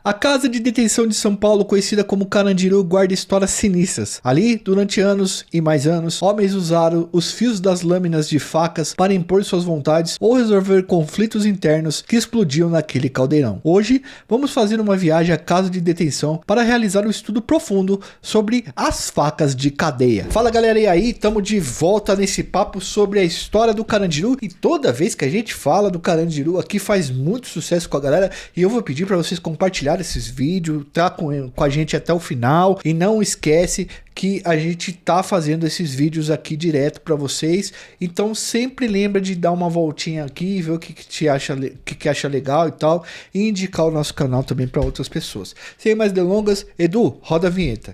A casa de detenção de São Paulo, conhecida como Carandiru, guarda histórias sinistras. Ali, durante anos e mais anos, homens usaram os fios das lâminas de facas para impor suas vontades ou resolver conflitos internos que explodiam naquele caldeirão. Hoje, vamos fazer uma viagem à casa de detenção para realizar um estudo profundo sobre as facas de cadeia. Fala galera, e aí? Estamos de volta nesse papo sobre a história do Carandiru, e toda vez que a gente fala do Carandiru aqui faz muito sucesso com a galera, e eu vou pedir para vocês compartilhar esses vídeos, tá com a gente até o final, e não esquece que a gente tá fazendo esses vídeos aqui direto para vocês, então sempre lembra de dar uma voltinha aqui, ver o que acha legal e tal, e indicar o nosso canal também para outras pessoas. Sem mais delongas, Edu, roda a vinheta.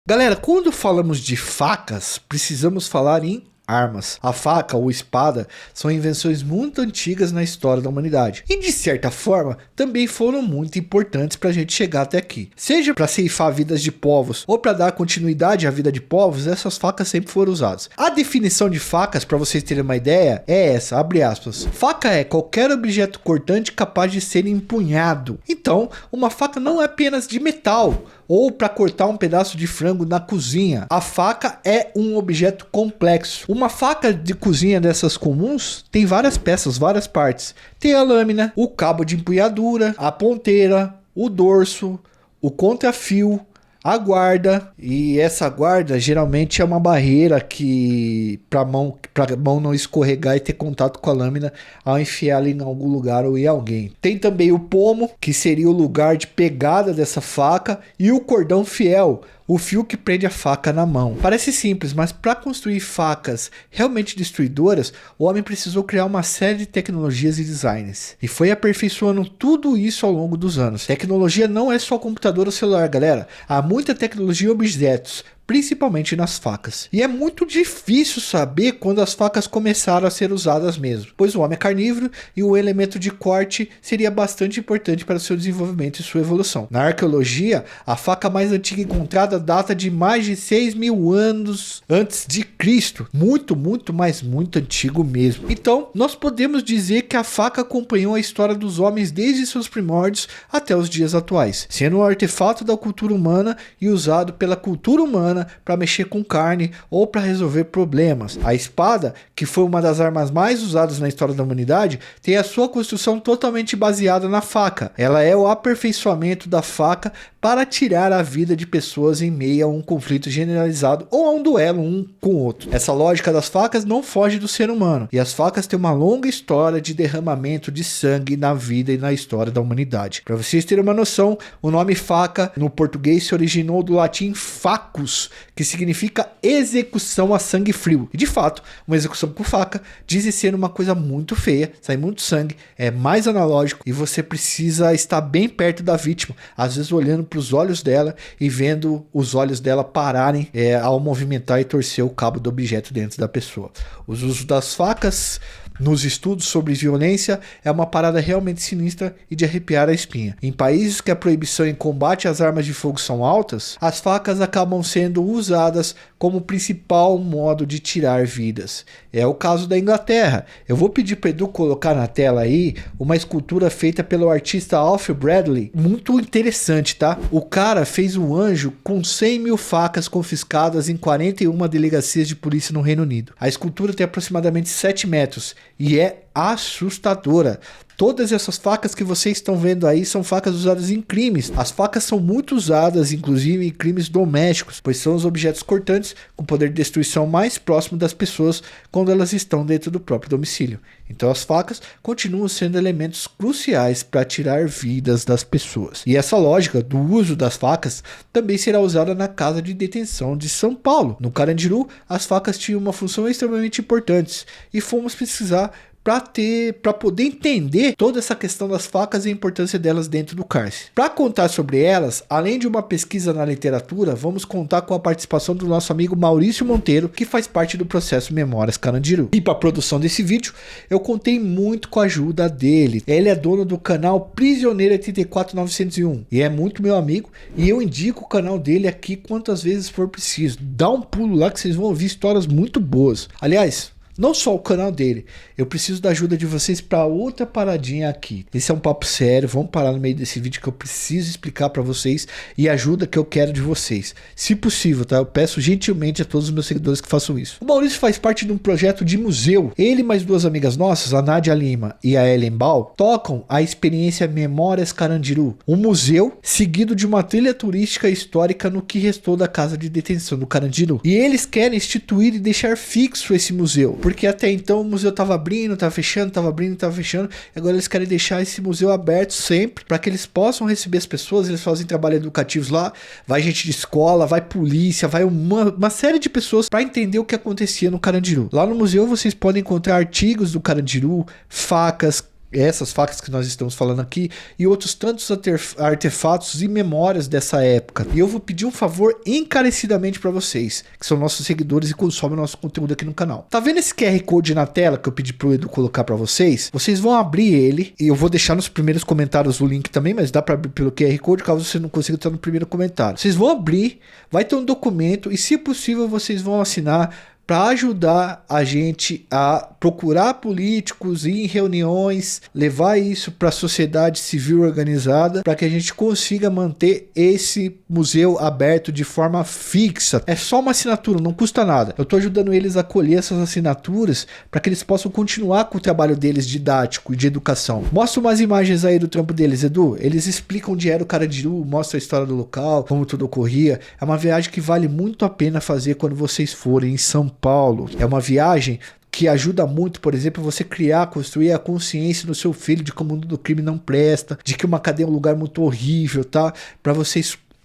Galera, quando falamos de facas, precisamos falar em armas. A faca ou espada são invenções muito antigas na história da humanidade e de certa forma também foram muito importantes para a gente chegar até aqui. Seja para ceifar vidas de povos ou para dar continuidade à vida de povos, essas facas sempre foram usadas. A definição de facas, para vocês terem uma ideia, é essa, abre aspas: faca é qualquer objeto cortante capaz de ser empunhado. Então, uma faca não é apenas de metal ou para cortar um pedaço de frango na cozinha. A faca é um objeto complexo. Uma faca de cozinha dessas comuns tem várias peças, várias partes. Tem a lâmina, o cabo de empunhadura, a ponteira, o dorso, o contrafio, a guarda, e essa guarda geralmente é uma barreira que para mão não escorregar e ter contato com a lâmina ao enfiar ali em algum lugar ou em alguém. Tem também o pomo, que seria o lugar de pegada dessa faca, e o cordão fiel, o fio que prende a faca na mão. Parece simples, mas para construir facas realmente destruidoras, o homem precisou criar uma série de tecnologias e designs. E foi aperfeiçoando tudo isso ao longo dos anos. Tecnologia não é só computador ou celular, galera. Há muita tecnologia e objetos, principalmente nas facas. E é muito difícil saber quando as facas começaram a ser usadas mesmo, pois o homem é carnívoro e o elemento de corte seria bastante importante para seu desenvolvimento e sua evolução. Na arqueologia, a faca mais antiga encontrada data de mais de 6.000 anos antes de Cristo. Muito antigo mesmo. Então, nós podemos dizer que a faca acompanhou a história dos homens desde seus primórdios até os dias atuais, sendo um artefato da cultura humana e usado pela cultura humana para mexer com carne ou para resolver problemas. A espada, que foi uma das armas mais usadas na história da humanidade, tem a sua construção totalmente baseada na faca. Ela é o aperfeiçoamento da faca para tirar a vida de pessoas em meio a um conflito generalizado ou a um duelo um com o outro. Essa lógica das facas não foge do ser humano, e as facas têm uma longa história de derramamento de sangue na vida e na história da humanidade. Para vocês terem uma noção, o nome faca no português se originou do latim facus, que significa execução a sangue frio. E de fato, uma execução com faca diz ser uma coisa muito feia, sai muito sangue, é mais analógico e você precisa estar bem perto da vítima, às vezes olhando para os olhos dela e vendo os olhos dela pararem ao movimentar e torcer o cabo do objeto dentro da pessoa. Os usos das facas nos estudos sobre violência é uma parada realmente sinistra e de arrepiar a espinha. Em países que a proibição em combate às armas de fogo são altas, as facas acabam sendo usadas como principal modo de tirar vidas. É o caso da Inglaterra. Eu vou pedir para Edu colocar na tela aí uma escultura feita pelo artista Alfred Bradley, muito interessante, tá? O cara fez um anjo com 100.000 facas confiscadas em 41 delegacias de polícia no Reino Unido. A escultura tem aproximadamente 7 metros e é assustadora. Todas essas facas que vocês estão vendo aí são facas usadas em crimes. As facas são muito usadas, inclusive, em crimes domésticos, pois são os objetos cortantes com poder de destruição mais próximo das pessoas quando elas estão dentro do próprio domicílio. Então as facas continuam sendo elementos cruciais para tirar vidas das pessoas. E essa lógica do uso das facas também será usada na casa de detenção de São Paulo. No Carandiru, as facas tinham uma função extremamente importante e fomos pesquisar para poder entender toda essa questão das facas e a importância delas dentro do cárcere. Para contar sobre elas, além de uma pesquisa na literatura, vamos contar com a participação do nosso amigo Maurício Monteiro, que faz parte do processo Memórias Carandiru. E para a produção desse vídeo, eu contei muito com a ajuda dele. Ele é dono do canal Prisioneiro 84901 e é muito meu amigo, e eu indico o canal dele aqui quantas vezes for preciso. Dá um pulo lá que vocês vão ouvir histórias muito boas. Aliás, não só o canal dele, eu preciso da ajuda de vocês para outra paradinha aqui. Esse é um papo sério, vamos parar no meio desse vídeo que eu preciso explicar para vocês e a ajuda que eu quero de vocês. Se possível, tá? Eu peço gentilmente a todos os meus seguidores que façam isso. O Maurício faz parte de um projeto de museu. Ele e mais duas amigas nossas, a Nádia Lima e a Ellen Bal, tocam a experiência Memórias Carandiru, um museu seguido de uma trilha turística histórica no que restou da casa de detenção do Carandiru. E eles querem instituir e deixar fixo esse museu, porque até então o museu estava abrindo, estava fechando, estava abrindo, estava fechando. Agora eles querem deixar esse museu aberto sempre, para que eles possam receber as pessoas. Eles fazem trabalho educativos lá, vai gente de escola, vai polícia, vai uma série de pessoas para entender o que acontecia no Carandiru. Lá no museu vocês podem encontrar artigos do Carandiru, facas, essas facas que nós estamos falando aqui, e outros tantos artefatos e memórias dessa época. E eu vou pedir um favor encarecidamente para vocês, que são nossos seguidores e consomem nosso conteúdo aqui no canal. Tá vendo esse QR Code na tela que eu pedi pro Edu colocar para vocês? Vocês vão abrir ele, e eu vou deixar nos primeiros comentários o link também, mas dá para abrir pelo QR Code, caso você não consiga estar no primeiro comentário. Vocês vão abrir, vai ter um documento, e se possível vocês vão assinar para ajudar a gente a procurar políticos, ir em reuniões, levar isso para a sociedade civil organizada, para que a gente consiga manter esse museu aberto de forma fixa. É só uma assinatura, não custa nada. Eu estou ajudando eles a colher essas assinaturas para que eles possam continuar com o trabalho deles didático e de educação. Mostra umas imagens aí do trampo deles, Edu. Eles explicam onde era o Carandiru, mostra a história do local, como tudo ocorria. É uma viagem que vale muito a pena fazer quando vocês forem em São Paulo. É uma viagem que ajuda muito, por exemplo, você construir a consciência no seu filho de que o mundo do crime não presta, de que uma cadeia é um lugar muito horrível, tá? Para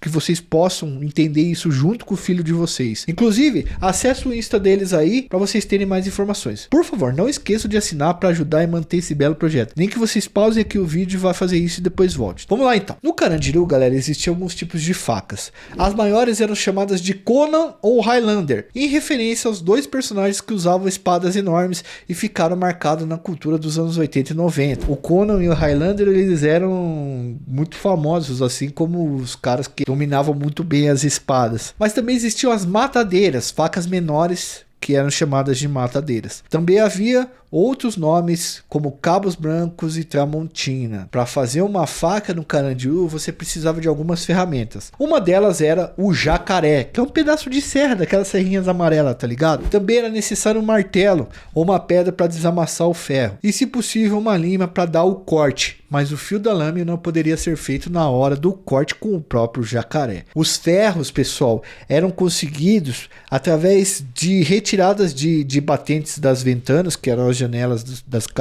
que vocês possam entender isso junto com o filho de vocês. Inclusive, acesse o Insta deles aí para vocês terem mais informações. Por favor, não esqueçam de assinar para ajudar e manter esse belo projeto. Nem que vocês pausem aqui o vídeo e vá fazer isso e depois volte. Vamos lá então. No Carandiru, galera, existiam alguns tipos de facas. As maiores eram chamadas de Conan ou Highlander, em referência aos dois personagens que usavam espadas enormes e ficaram marcados na cultura dos anos 80 e 90. O Conan e o Highlander, eles eram muito famosos, assim como os caras que dominavam muito bem as espadas. Mas também existiam as matadeiras, facas menores que eram chamadas de matadeiras. Também havia outros nomes como cabos brancos e tramontina. Para fazer uma faca no Carandiru, você precisava de algumas ferramentas. Uma delas era o jacaré, que é um pedaço de serra, daquelas serrinhas amarelas, tá ligado? Também era necessário um martelo ou uma pedra para desamassar o ferro. E, se possível, uma lima para dar o corte. Mas o fio da lâmina não poderia ser feito na hora do corte com o próprio jacaré. Os ferros, pessoal, eram conseguidos através de retiradas de batentes das ventanas, que eram as janelas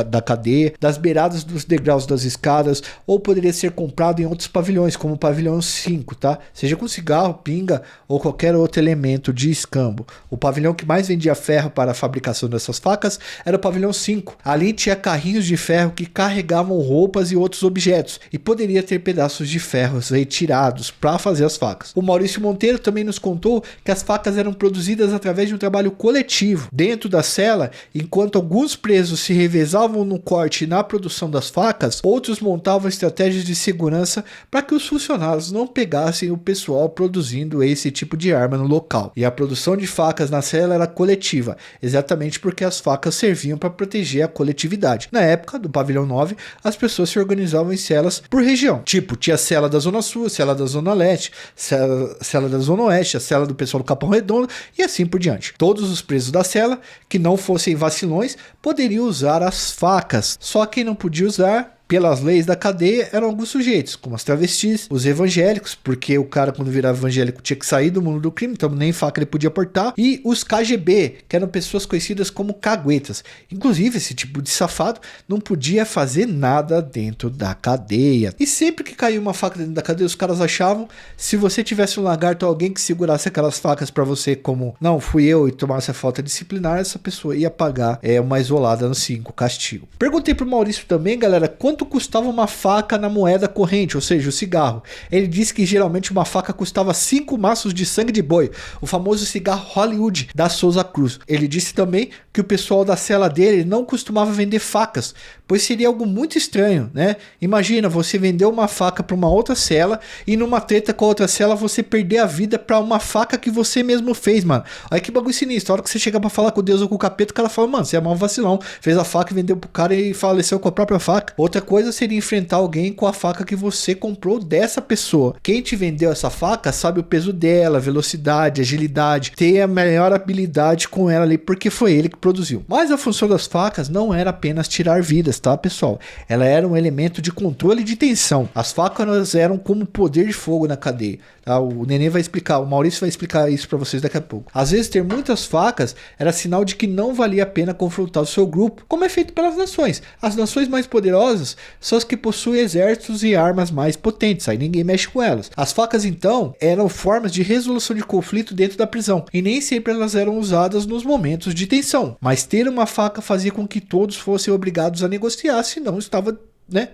da cadeia, das beiradas dos degraus das escadas, ou poderia ser comprado em outros pavilhões, como o pavilhão 5, tá? Seja com cigarro, pinga ou qualquer outro elemento de escambo. O pavilhão que mais vendia ferro para a fabricação dessas facas era o pavilhão 5. Ali tinha carrinhos de ferro que carregavam roupas e outros objetos, e poderia ter pedaços de ferros retirados para fazer as facas. O Maurício Monteiro também nos contou que as facas eram produzidas através de um trabalho coletivo. Dentro da cela, enquanto alguns presos se revezavam no corte e na produção das facas, outros montavam estratégias de segurança para que os funcionários não pegassem o pessoal produzindo esse tipo de arma no local. E a produção de facas na cela era coletiva, exatamente porque as facas serviam para proteger a coletividade. Na época do pavilhão 9, as pessoas se organizavam em celas por região. Tipo, tinha a cela da Zona Sul, a cela da Zona Leste, cela da Zona Oeste, a cela do pessoal do Capão Redondo e assim por diante. Todos os presos da cela, que não fossem vacilões, poderiam usar as facas. Só quem não podia usar pelas leis da cadeia eram alguns sujeitos, como as travestis, os evangélicos, porque o cara quando virava evangélico tinha que sair do mundo do crime, então nem faca ele podia portar, e os KGB, que eram pessoas conhecidas como caguetas. Inclusive, esse tipo de safado não podia fazer nada dentro da cadeia. E sempre que caía uma faca dentro da cadeia, os caras achavam, se você tivesse um lagarto, alguém que segurasse aquelas facas pra você como, não, fui eu, e tomasse a falta disciplinar, essa pessoa ia pagar uma isolada no 5, castigo. Perguntei pro Maurício também, galera, quanto custava uma faca na moeda corrente, ou seja, o cigarro. Ele disse que geralmente uma faca custava 5 maços de sangue de boi, o famoso cigarro Hollywood da Souza Cruz. Ele disse também que o pessoal da cela dele não costumava vender facas, pois seria algo muito estranho, né? Imagina você vender uma faca para uma outra cela e numa treta com a outra cela você perder a vida para uma faca que você mesmo fez, mano. Olha que bagulho sinistro. A hora que você chega para falar com Deus ou com o capeta, o cara fala, mano, você é mal vacilão. Fez a faca e vendeu pro cara e faleceu com a própria faca. Outra coisa seria enfrentar alguém com a faca que você comprou dessa pessoa. Quem te vendeu essa faca sabe o peso dela, velocidade, agilidade, ter a melhor habilidade com ela ali, porque foi ele que produziu. Mas a função das facas não era apenas tirar vidas, tá, pessoal? Ela era um elemento de controle de tensão. As facas eram como poder de fogo na cadeia. Tá? O Nenê vai explicar, o Maurício vai explicar isso pra vocês daqui a pouco. Às vezes ter muitas facas era sinal de que não valia a pena confrontar o seu grupo, como é feito pelas nações. As nações mais poderosas são as que possuem exércitos e armas mais potentes, aí ninguém mexe com elas. As facas então eram formas de resolução de conflito dentro da prisão, e nem sempre elas eram usadas nos momentos de tensão. Mas ter uma faca fazia com que todos fossem obrigados a negociar, senão estava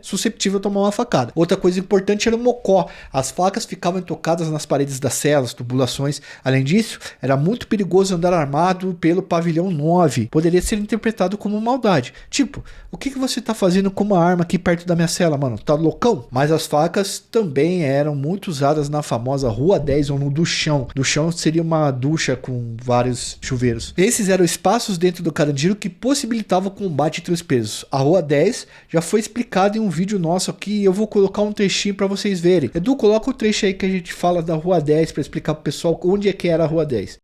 susceptível a tomar uma facada. Outra coisa importante era o mocó. As facas ficavam entocadas nas paredes das celas, tubulações. Além disso, era muito perigoso andar armado pelo pavilhão 9. Poderia ser interpretado como maldade. Tipo, o que você tá fazendo com uma arma aqui perto da minha cela, mano? Tá loucão? Mas as facas também eram muito usadas na famosa Rua 10 ou no duchão. Duchão seria uma ducha com vários chuveiros. Esses eram espaços dentro do Carandiru que possibilitavam o combate entre os presos. A Rua 10 já foi explicada em um vídeo nosso aqui, eu vou colocar um trechinho para vocês verem. Edu, coloca o trecho aí que a gente fala da Rua 10 para explicar pro pessoal onde é que era a Rua 10.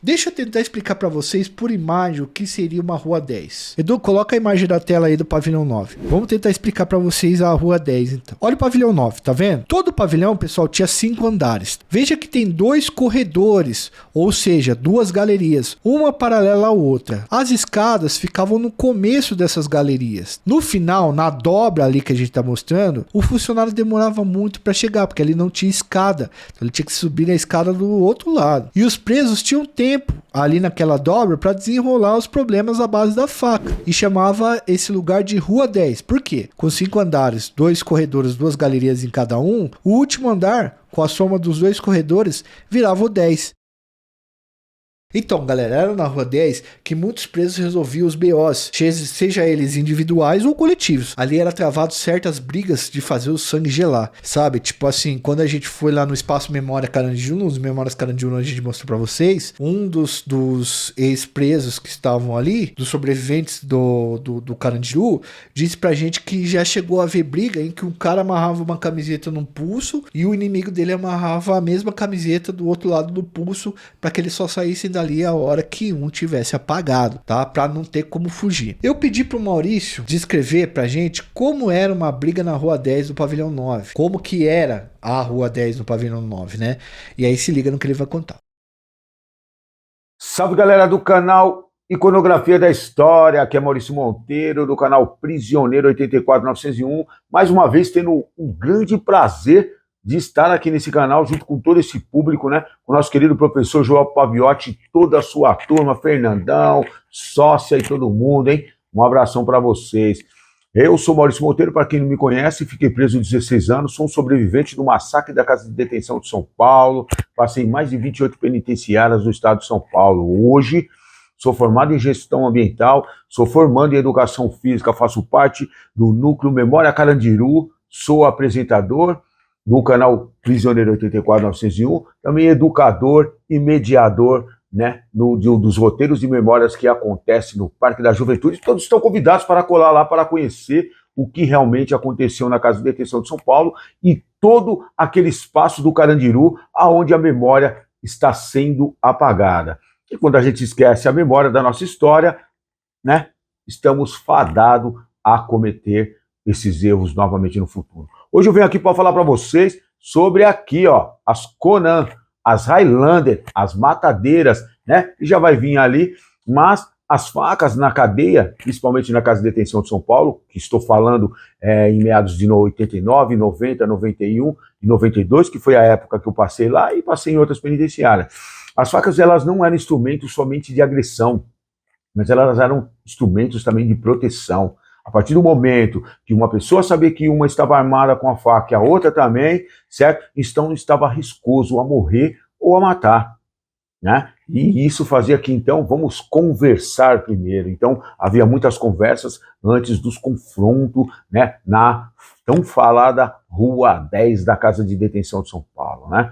Deixa eu tentar explicar para vocês por imagem o que seria uma Rua 10. Edu, coloca a imagem da tela aí do pavilhão 9. Vamos tentar explicar para vocês a Rua 10 então. Olha o pavilhão 9, tá vendo? Todo o pavilhão, pessoal, tinha 5 andares. Veja que tem 2 corredores, ou seja, 2 galerias, uma paralela à outra. As escadas ficavam no começo dessas galerias. No final, na dobra ali que a gente tá mostrando, o funcionário demorava muito para chegar, porque ali não tinha escada. Então ele tinha que subir na escada do outro lado. E os presos tinham tempo ali naquela dobra para desenrolar os problemas à base da faca, e chamava esse lugar de Rua 10. Por quê? Com 5 andares, 2 corredores, 2 galerias em cada um, o último andar, com a soma dos 2 corredores, virava o 10. Então, galera, era na Rua 10 que muitos presos resolviam os BOs, seja eles individuais ou coletivos. Ali era travado certas brigas de fazer o sangue gelar, sabe? Tipo assim, quando a gente foi lá no Espaço Memória Carandiru, nos Memórias Carandiru, a gente mostrou pra vocês, um dos ex-presos que estavam ali, dos sobreviventes do Carandiru, disse pra gente que já chegou a ver briga em que um cara amarrava uma camiseta num pulso e o inimigo dele amarrava a mesma camiseta do outro lado do pulso para que eles só saíssem dali a hora que um tivesse apagado, tá? Para não ter como fugir. Eu pedi pro Maurício descrever pra gente como era uma briga na Rua 10 do Pavilhão 9. Como que era a Rua 10 no Pavilhão 9, né? E aí se liga no que ele vai contar. Salve, galera do canal Iconografia da História, aqui é Maurício Monteiro, do canal Prisioneiro 84901, mais uma vez tendo um grande prazer de estar aqui nesse canal, junto com todo esse público, né? O nosso querido professor João Paviotti, toda a sua turma, Fernandão, sócia e todo mundo, hein? Um abração para vocês. Eu sou Maurício Monteiro, para quem não me conhece, fiquei preso 16 anos, sou um sobrevivente do massacre da Casa de Detenção de São Paulo, passei mais de 28 penitenciárias no estado de São Paulo. Hoje, sou formado em gestão ambiental, sou formando em educação física, faço parte do núcleo Memória Carandiru, sou apresentador do canal Prisioneiro 84901, também educador e mediador, né, dos roteiros de memórias que acontecem no Parque da Juventude. Todos estão convidados para colar lá para conhecer o que realmente aconteceu na Casa de Detenção de São Paulo e todo aquele espaço do Carandiru aonde a memória está sendo apagada. E quando a gente esquece a memória da nossa história, né, estamos fadados a cometer esses erros novamente no futuro. Hoje eu venho aqui para falar para vocês sobre aqui, ó, as Conan, as Highlander, as matadeiras, né? E já vai vir ali, mas as facas na cadeia, principalmente na Casa de Detenção de São Paulo, que estou falando em meados de 89, 90, 91 e 92, que foi a época que eu passei lá e passei em outras penitenciárias. As facas, elas não eram instrumentos somente de agressão, mas elas eram instrumentos também de proteção. A partir do momento que uma pessoa sabia que uma estava armada com a faca e a outra também, certo? Então estava riscoso a morrer ou a matar, né? E isso fazia que, então, vamos conversar primeiro. Então, havia muitas conversas antes dos confrontos, né? Na tão falada Rua 10 da Casa de Detenção de São Paulo, né?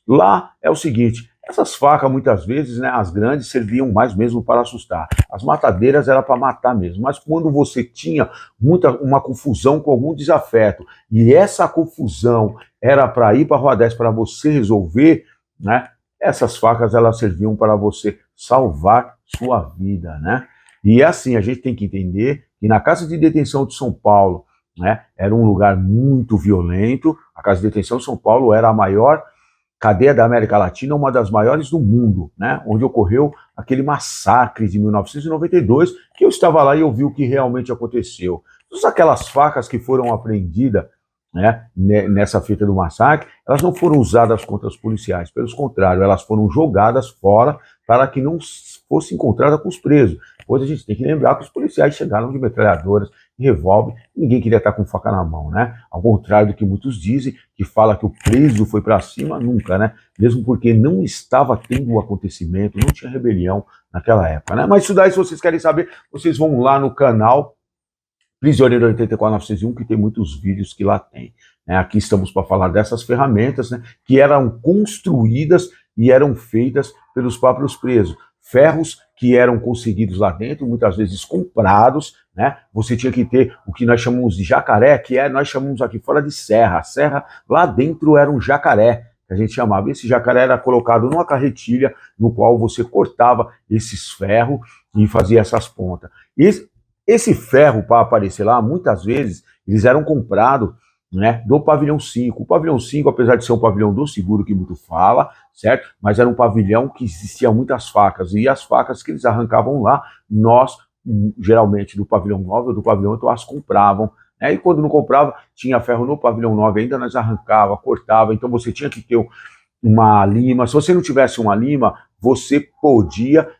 Lá é o seguinte, essas facas, muitas vezes, né, as grandes, serviam mais mesmo para assustar. As matadeiras era para matar mesmo. Mas quando você tinha uma confusão com algum desafeto, e essa confusão era para ir para a Rua 10 para você resolver, né, essas facas elas serviam para você salvar sua vida, né? E assim, a gente tem que entender que na Casa de Detenção de São Paulo, né, era um lugar muito violento. A Casa de Detenção de São Paulo era a maior cadeia da América Latina, uma das maiores do mundo, né, onde ocorreu aquele massacre de 1992, que eu estava lá e eu vi o que realmente aconteceu. Todas aquelas facas que foram apreendidas, né, nessa fita do massacre, elas não foram usadas contra os policiais, pelo contrário, elas foram jogadas fora para que não fosse encontrada com os presos. Pois a gente tem que lembrar que os policiais chegaram de metralhadoras, de revólver, ninguém queria estar com faca na mão, né? Ao contrário do que muitos dizem, que fala que o preso foi para cima, nunca, né? Mesmo porque não estava tendo o acontecimento, não tinha rebelião naquela época, né? Mas isso daí, se vocês querem saber, vocês vão lá no canal Prisioneiro 84901, que tem muitos vídeos que lá tem. Aqui estamos para falar dessas ferramentas, né, que eram construídas e eram feitas pelos próprios presos. Ferros que eram conseguidos lá dentro, muitas vezes comprados, né? Você tinha que ter o que nós chamamos de jacaré, nós chamamos aqui fora de serra. A serra lá dentro era um jacaré, que a gente chamava. Esse jacaré era colocado numa carretilha, no qual você cortava esses ferros e fazia essas pontas. Esse ferro, para aparecer lá, muitas vezes, eles eram comprados, né, do pavilhão 5. O pavilhão 5, apesar de ser um pavilhão do seguro, que muito fala, certo? Mas era um pavilhão que existia muitas facas. E as facas que eles arrancavam lá, nós, geralmente, do pavilhão 9 ou do pavilhão 8, as compravam. Né? E quando não comprava, tinha ferro no pavilhão 9 ainda, nós arrancava, cortava. Então você tinha que ter uma lima. Se você não tivesse uma lima, você podia,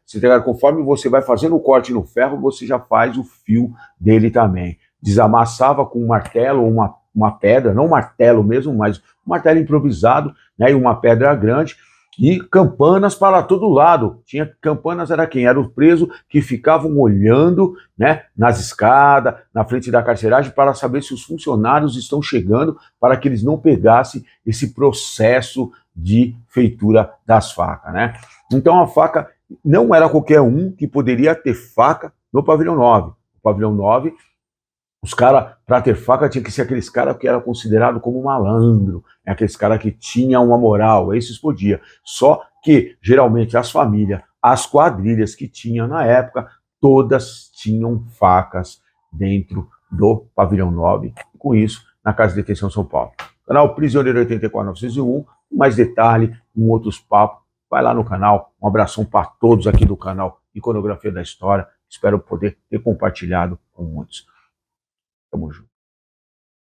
conforme você vai fazendo o corte no ferro, você já faz o fio dele também. Desamassava com um martelo ou uma pedra, não um martelo mesmo, mas um martelo improvisado, né, e uma pedra grande, e campanas para todo lado. Tinha campanas, era quem? Era o preso que ficavam olhando, né, nas escadas, na frente da carceragem, para saber se os funcionários estão chegando, para que eles não pegassem esse processo de feitura das facas, né? Então a faca não era qualquer um que poderia ter faca no pavilhão 9. O pavilhão 9, os caras, para ter faca, tinha que ser aqueles caras que eram considerados como malandro, né? Aqueles caras que tinham uma moral, esses podiam. Só que, geralmente, as famílias, as quadrilhas que tinham na época, todas tinham facas dentro do pavilhão 9, e com isso, na Casa de Detenção São Paulo. Canal Prisioneiro 84901, mais detalhe, outros papos, vai lá no canal. Um abração para todos aqui do canal Iconografia da História. Espero poder ter compartilhado com muitos. Tamo junto.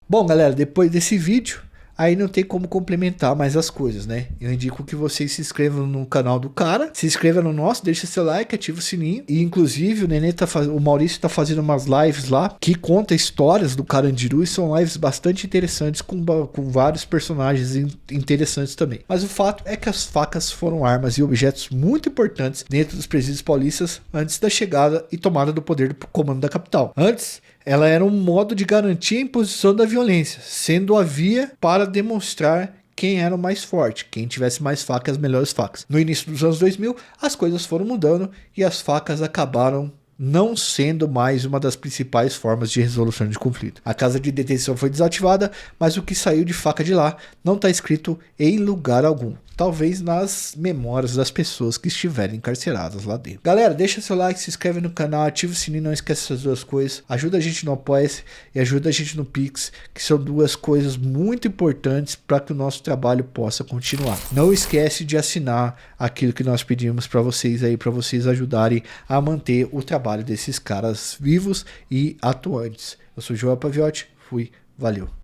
Bom, galera, depois desse vídeo, aí não tem como complementar mais as coisas, né? Eu indico que vocês se inscrevam no canal do cara, se inscreva no nosso, deixa seu like, ativa o sininho. E inclusive o Maurício tá fazendo umas lives lá que conta histórias do Carandiru, e são lives bastante interessantes com vários personagens interessantes também. Mas o fato é que as facas foram armas e objetos muito importantes dentro dos presídios paulistas antes da chegada e tomada do poder do comando da capital. Antes, ela era um modo de garantir a imposição da violência, sendo a via para demonstrar quem era o mais forte, quem tivesse mais facas, as melhores facas. No início dos anos 2000, as coisas foram mudando e as facas acabaram não sendo mais uma das principais formas de resolução de conflito. A casa de detenção foi desativada, mas o que saiu de faca de lá não está escrito em lugar algum. Talvez nas memórias das pessoas que estiverem encarceradas lá dentro. Galera, deixa seu like, se inscreve no canal, ativa o sininho, não esquece essas duas coisas. Ajuda a gente no Apoia-se e ajuda a gente no Pix, que são duas coisas muito importantes para que o nosso trabalho possa continuar. Não esquece de assinar aquilo que nós pedimos para vocês aí, para vocês ajudarem a manter o trabalho desses caras vivos e atuantes. Eu sou o Joel Paviotti, fui, valeu.